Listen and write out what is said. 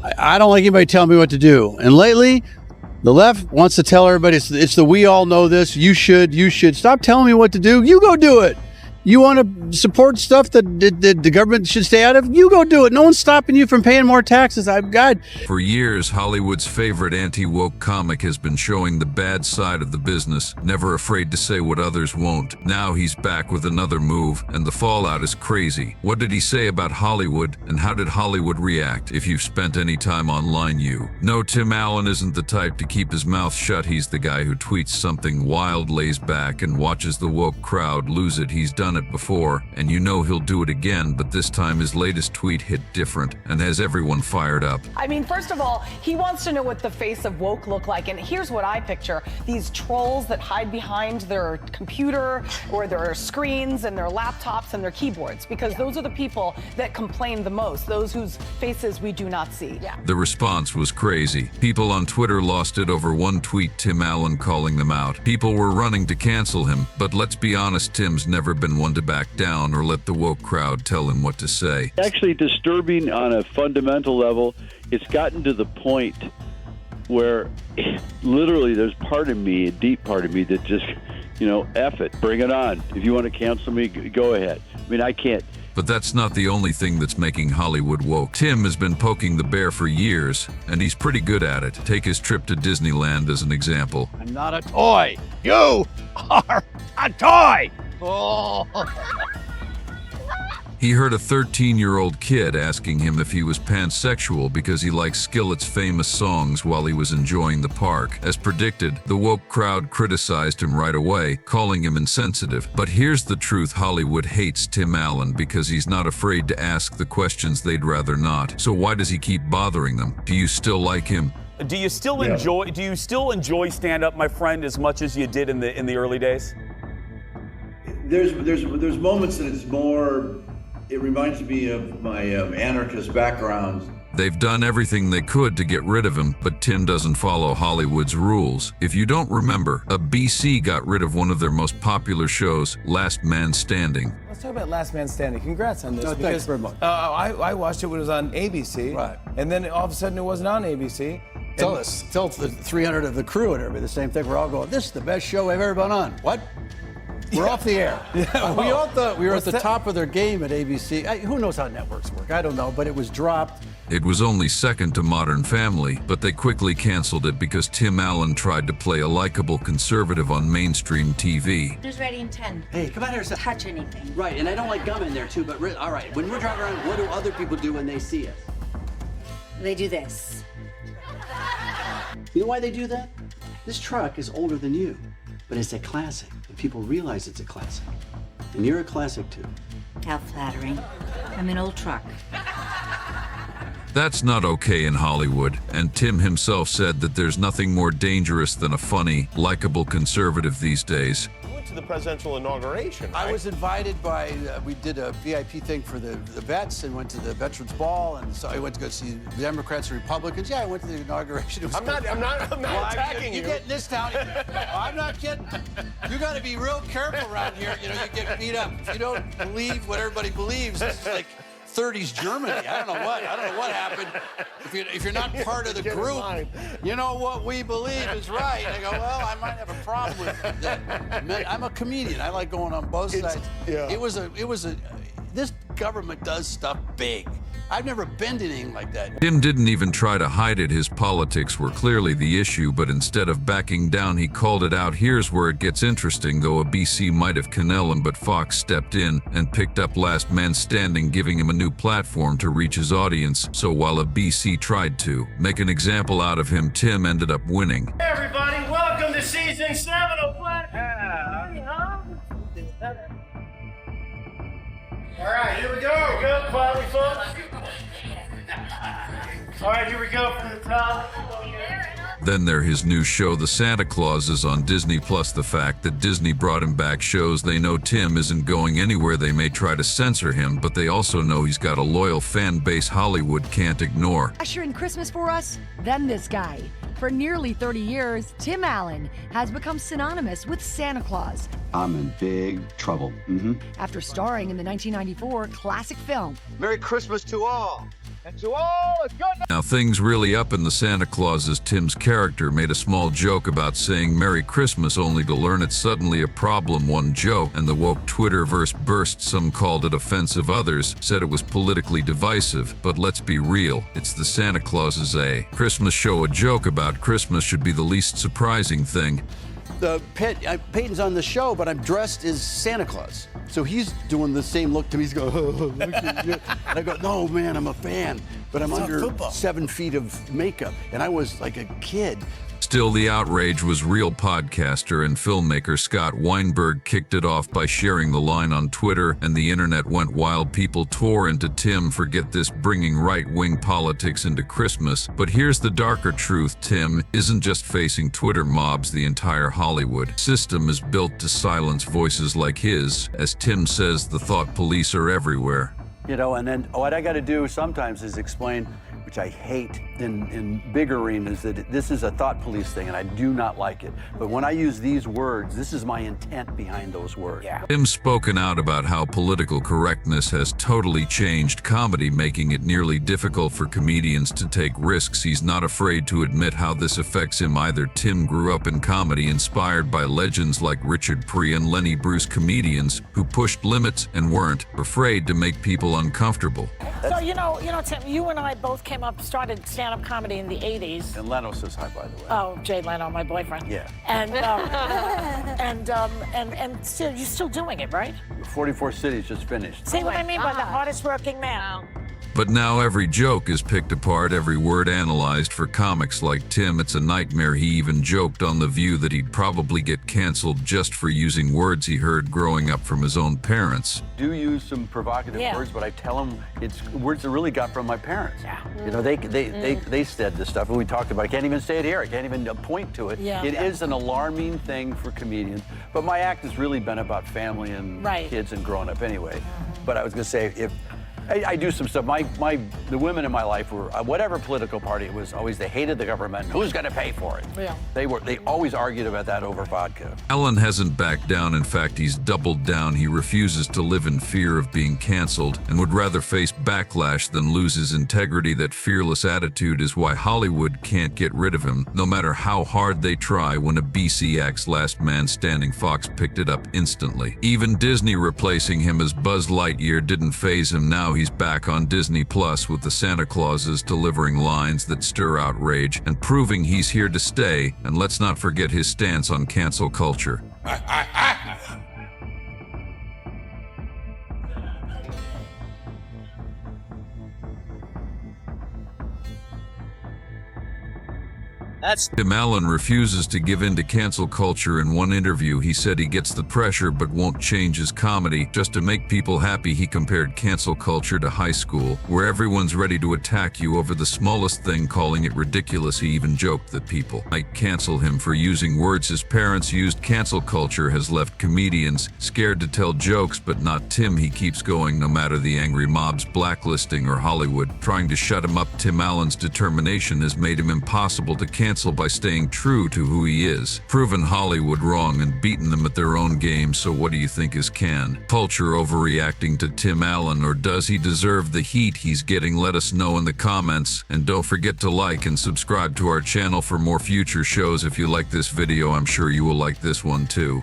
I don't like anybody telling me what to do. And lately, the left wants to tell everybody it's the we all know this. You should. Stop telling me what to do. You go do it. You want to support stuff that the government should stay out of? You go do it. No one's stopping you from paying more taxes. For years, Hollywood's favorite anti-woke comic has been showing the bad side of the business, never afraid to say what others won't. Now he's back with another move, and the fallout is crazy. What did he say about Hollywood, and how did Hollywood react? If you've spent any time online, you know Tim Allen isn't the type to keep his mouth shut. He's the guy who tweets something wild, lays back, and watches the woke crowd lose it. He's done it before, and you know he'll do it again, but this time his latest tweet hit different and has everyone fired up. I mean, first of all, he wants to know what the face of woke look like, and here's what I picture. These trolls that hide behind their computer or their screens and their laptops and their keyboards, because those are the people that complain the most, those whose faces we do not see. The response was crazy. People on Twitter lost it over one tweet, Tim Allen calling them out. People were running to cancel him, but let's be honest, Tim's never been one to back down or let the woke crowd tell him what to say. Actually disturbing on a fundamental level. It's gotten to the point where literally there's part of me, a deep part of me, that just, F it, bring it on. If you want to cancel me, go ahead. I mean, I can't. But that's not the only thing that's making Hollywood woke. Tim has been poking the bear for years, and he's pretty good at it. Take his trip to Disneyland as an example. I'm not a toy. You are a toy. Oh. He heard a 13-year-old kid asking him if he was pansexual because he liked Skillet's famous songs while he was enjoying the park. As predicted, the woke crowd criticized him right away, calling him insensitive. But here's the truth: Hollywood hates Tim Allen because he's not afraid to ask the questions they'd rather not. So why does he keep bothering them? Do you still like him? Do you still enjoy stand-up, my friend, as much as you did in the early days? There's moments that it's more. It reminds me of my anarchist background. They've done everything they could to get rid of him, but Tim doesn't follow Hollywood's rules. If you don't remember, a BC got rid of one of their most popular shows, Last Man Standing. Let's talk about Last Man Standing. Congrats on this. No, thanks very much. I watched it when it was on ABC. Right. And then all of a sudden it wasn't on ABC. Tell the 300 of the crew and everybody the same thing. We're all going, this is the best show I've ever been on. What? We're off the air. We all thought we were at the top of their game at ABC. Who knows how networks work? I don't know, but it was dropped. It was only second to Modern Family, but they quickly canceled it because Tim Allen tried to play a likable conservative on mainstream TV. Who's ready in 10? Hey, come out here. Touch anything. Right, and I don't like gum in there too, but all right, when we're driving around, what do other people do when they see us? They do this. You know why they do that? This truck is older than you, but it's a classic, and people realize it's a classic. And you're a classic too. How flattering. I'm an old truck. That's not okay in Hollywood, and Tim himself said that there's nothing more dangerous than a funny, likable conservative these days. You went to the presidential inauguration, right? I was invited by, we did a VIP thing for the vets and went to the Veterans Ball, and so I went to go see Democrats and Republicans. Yeah, I went to the inauguration. I'm not attacking you. You get in this town. I'm not kidding. You got to be real careful around here. You get beat up. If you don't believe what everybody believes, this is like 30s Germany. I don't know what happened. If you're not part of the group, you know what we believe is right. I go, well, I might have a problem with that. I'm a comedian. I like going on both sides. Yeah. This government does stuff big. I've never been to anything like that. Tim didn't even try to hide it. His politics were clearly the issue, but instead of backing down, he called it out. Here's where it gets interesting, though. A BC might have canned him, but Fox stepped in and picked up Last Man Standing, giving him a new platform to reach his audience. So while a BC tried to make an example out of him, Tim ended up winning. Hey everybody, welcome to season 7 of Planet. All right, here we go. Go, quietly, folks. All right, here we go from the top. Then there's his new show, The Santa Claus, is on Disney+. The fact that Disney brought him back shows they know Tim isn't going anywhere. They may try to censor him, but they also know he's got a loyal fan base Hollywood can't ignore. Usher in Christmas for us, then this guy. For nearly 30 years, Tim Allen has become synonymous with Santa Claus. I'm in big trouble. After starring in the 1994 classic film, Merry Christmas to all. And to all a good Now things really up in the Santa Claus as Tim's character made a small joke about saying Merry Christmas only to learn it's suddenly a problem. One joke and the woke Twitterverse burst. Some called it offensive, others said it was politically divisive. But let's be real, it's the Santa Claus's Christmas show. A joke about Christmas should be the least surprising thing. Peyton's on the show, but I'm dressed as Santa Claus. So he's doing the same look to me. He's going, oh, look at you. And I go, no, man, I'm a fan. But I'm under 7 feet of makeup. And I was like a kid. Still, the outrage was real. Podcaster and filmmaker Scott Weinberg kicked it off by sharing the line on Twitter, and the internet went wild. People tore into Tim for, get this, bringing right-wing politics into Christmas. But here's the darker truth. Tim isn't just facing Twitter mobs. The entire Hollywood system is built to silence voices like his. As Tim says, the thought police are everywhere. You know, and then what I got to do sometimes is explain, which I hate in big arenas, that this is a thought police thing, and I do not like it. But when I use these words, this is my intent behind those words. Yeah. Tim's spoken out about how political correctness has totally changed comedy, making it nearly difficult for comedians to take risks. He's not afraid to admit how this affects him either. Tim grew up in comedy, inspired by legends like Richard Pryor and Lenny Bruce, comedians who pushed limits and weren't afraid to make people uncomfortable. So, you know, Tim, you and I both started stand-up comedy in the 80s. And Leno says hi, by the way. Oh, Jay Leno, my boyfriend. Yeah. And still, you're still doing it, right? 44 cities just finished. See what I mean by the hardest working man? But now every joke is picked apart, every word analyzed. For comics like Tim, it's a nightmare. He even joked on The View that he'd probably get canceled just for using words he heard growing up from his own parents. Do use some provocative words, but I tell them it's words I really got from my parents. Yeah. You know, they said this stuff, and we talked about it. I can't even say it here. I can't even point to it. Yeah. It is an alarming thing for comedians, but my act has really been about family and kids and growing up anyway. But I was going to say, if I do some stuff. The women in my life were, whatever political party it was, always they hated the government. Who's going to pay for it? Yeah. They always argued about that over vodka. Allen hasn't backed down. In fact, he's doubled down. He refuses to live in fear of being canceled and would rather face backlash than lose his integrity. That fearless attitude is why Hollywood can't get rid of him, no matter how hard they try. When a BC acts Last Man Standing, Fox picked it up instantly. Even Disney replacing him as Buzz Lightyear didn't faze him. Now he's back on Disney Plus with the Santa Clauses, delivering lines that stir outrage and proving he's here to stay. And let's not forget his stance on cancel culture. Tim Allen refuses to give in to cancel culture. In one interview, he said he gets the pressure but won't change his comedy just to make people happy. He compared cancel culture to high school, where everyone's ready to attack you over the smallest thing, calling it ridiculous. He even joked that people might cancel him for using words his parents used. Cancel culture has left comedians scared to tell jokes, but not Tim. He keeps going no matter the angry mobs blacklisting or Hollywood trying to shut him up. Tim Allen's determination has made him impossible to cancel by staying true to who he is, proven Hollywood wrong and beaten them at their own game. So what do you think is culture overreacting to Tim Allen, or does he deserve the heat he's getting? Let us know in the comments, and don't forget to like and subscribe to our channel for more future shows. If you like this video, I'm sure you will like this one too.